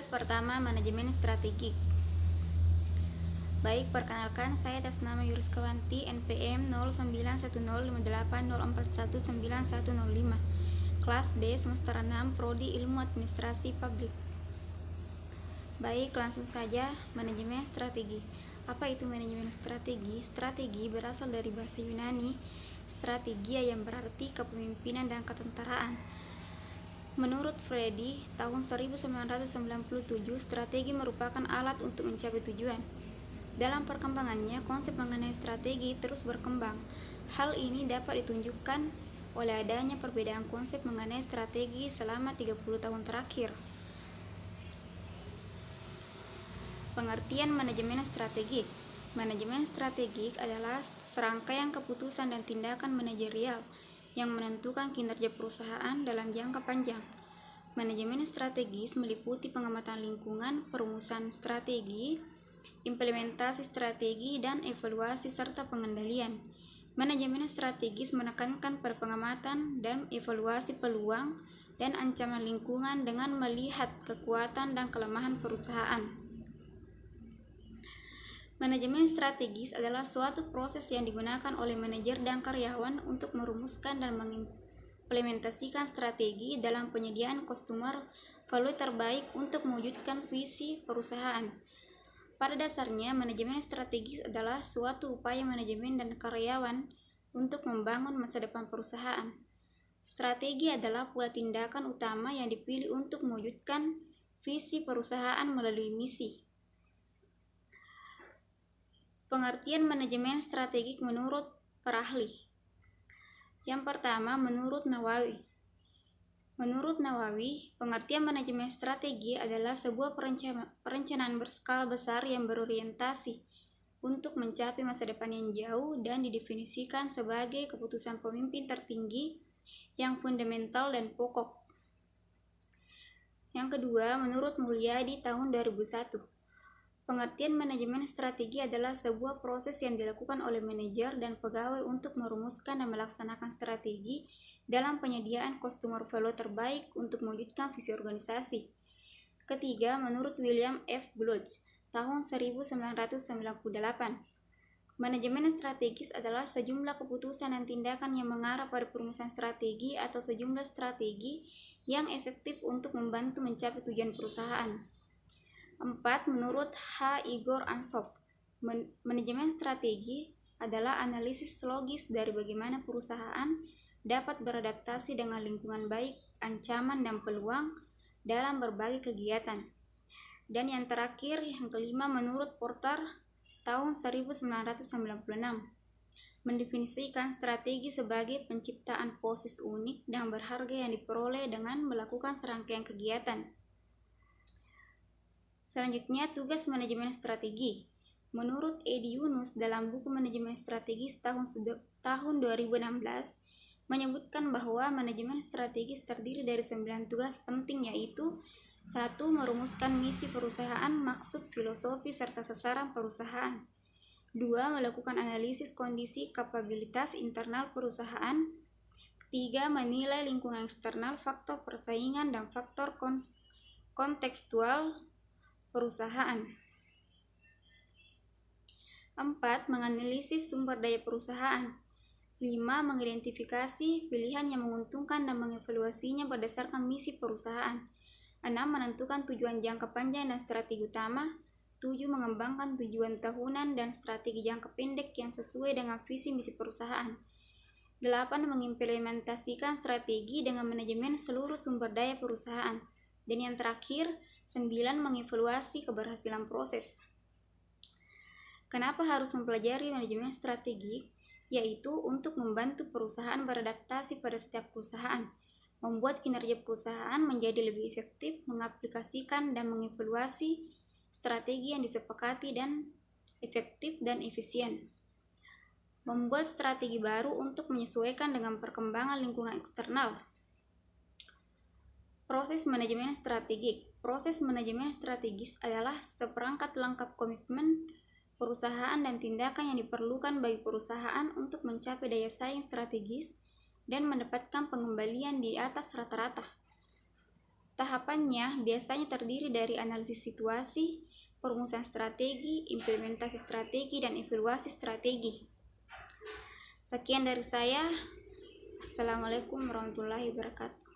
Tugas pertama, manajemen strategi. Baik, perkenalkan, saya atas nama Yuriskawanti, NPM 09105804191005, kelas B semester 6, Prodi Ilmu Administrasi Publik. Baik, langsung saja, manajemen strategi. Apa itu manajemen strategi? Strategi berasal dari bahasa Yunani, strategia yang berarti kepemimpinan dan ketentaraan. Menurut Freddy, tahun 1997, strategi merupakan alat untuk mencapai tujuan. Dalam perkembangannya, konsep mengenai strategi terus berkembang. Hal ini dapat ditunjukkan oleh adanya perbedaan konsep mengenai strategi selama 30 tahun terakhir. Pengertian manajemen strategik. Manajemen strategik adalah serangkaian keputusan dan tindakan manajerial yang menentukan kinerja perusahaan dalam jangka panjang. Manajemen strategis meliputi pengamatan lingkungan, perumusan strategi, implementasi strategi, dan evaluasi serta pengendalian. Manajemen strategis menekankan pada pengamatan dan evaluasi peluang dan ancaman lingkungan dengan melihat kekuatan dan kelemahan perusahaan. Manajemen strategis adalah suatu proses yang digunakan oleh manajer dan karyawan untuk merumuskan dan mengimplementasikan strategi dalam penyediaan customer value terbaik untuk mewujudkan visi perusahaan. Pada dasarnya, manajemen strategis adalah suatu upaya manajemen dan karyawan untuk membangun masa depan perusahaan. Strategi adalah pula tindakan utama yang dipilih untuk mewujudkan visi perusahaan melalui misi. Pengertian manajemen strategik menurut para ahli. Yang pertama, menurut Nawawi. Menurut Nawawi, pengertian manajemen strategi adalah sebuah perencanaan berskala besar yang berorientasi untuk mencapai masa depan yang jauh dan didefinisikan sebagai keputusan pemimpin tertinggi yang fundamental dan pokok. Yang kedua, menurut Mulyadi tahun 2001. Pengertian manajemen strategi adalah sebuah proses yang dilakukan oleh manajer dan pegawai untuk merumuskan dan melaksanakan strategi dalam penyediaan customer value terbaik untuk mewujudkan visi organisasi. Ketiga, menurut William F. Bloch tahun 1998. Manajemen strategis adalah sejumlah keputusan dan tindakan yang mengarah pada perumusan strategi atau sejumlah strategi yang efektif untuk membantu mencapai tujuan perusahaan. 4. Menurut H. Igor Ansov, manajemen strategi adalah analisis logis dari bagaimana perusahaan dapat beradaptasi dengan lingkungan baik, ancaman, dan peluang dalam berbagai kegiatan. Dan yang terakhir, yang kelima, menurut Porter tahun 1996, mendefinisikan strategi sebagai penciptaan posisi unik dan berharga yang diperoleh dengan melakukan serangkaian kegiatan. Selanjutnya, tugas manajemen strategi. Menurut Edi Yunus dalam buku Manajemen Strategis tahun 2016, menyebutkan bahwa manajemen strategis terdiri dari 9 tugas penting, yaitu 1. Merumuskan misi perusahaan, maksud, filosofi, serta sasaran perusahaan. 2. Melakukan analisis kondisi kapabilitas internal perusahaan. 3. Menilai lingkungan eksternal, faktor persaingan, dan faktor kontekstual perusahaan. 4. Menganalisis sumber daya perusahaan. 5. Mengidentifikasi pilihan yang menguntungkan dan mengevaluasinya berdasarkan misi perusahaan. 6. Menentukan tujuan jangka panjang dan strategi utama. 7. Mengembangkan tujuan tahunan dan strategi jangka pendek yang sesuai dengan visi misi perusahaan. 8. Mengimplementasikan strategi dengan manajemen seluruh sumber daya perusahaan. Dan yang terakhir, 9. Mengevaluasi keberhasilan proses. Kenapa harus mempelajari manajemen strategi? Yaitu untuk membantu perusahaan beradaptasi pada setiap perusahaan, membuat kinerja perusahaan menjadi lebih efektif, mengaplikasikan dan mengevaluasi strategi yang disepakati dan efektif dan efisien, membuat strategi baru untuk menyesuaikan dengan perkembangan lingkungan eksternal. Proses manajemen strategik. Proses manajemen strategis adalah seperangkat lengkap komitmen perusahaan dan tindakan yang diperlukan bagi perusahaan untuk mencapai daya saing strategis dan mendapatkan pengembalian di atas rata-rata. Tahapannya biasanya terdiri dari analisis situasi, perumusan strategi, implementasi strategi, dan evaluasi strategi. Sekian dari saya. Assalamualaikum warahmatullahi wabarakatuh.